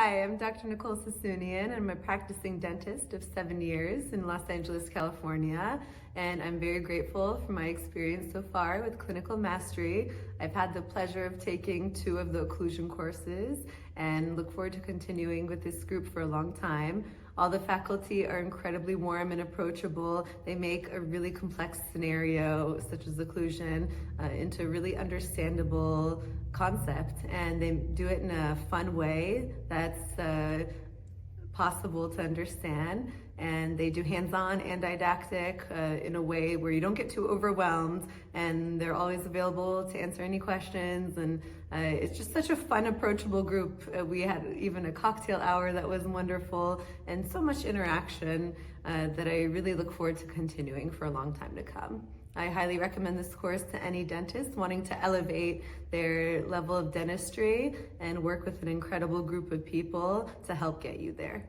Hi, I'm Dr. Nicole Sassounian. I'm a practicing dentist of 7 years in Los Angeles, California, and I'm very grateful for my experience so far with Clinical Mastery. I've had the pleasure of taking 2 of the occlusion courses and look forward to continuing with this group for a long time. All the faculty are incredibly warm and approachable. They make a really complex scenario, such as occlusion, into a really understandable concept, and they do it in a fun way that's possible to understand. And they do hands-on and didactic in a way where you don't get too overwhelmed, and they're always available to answer any questions. And it's just such a fun, approachable group. We had even a cocktail hour that was wonderful, and so much interaction that I really look forward to continuing for a long time to come. I highly recommend this course to any dentist wanting to elevate their level of dentistry and work with an incredible group of people to help get you there.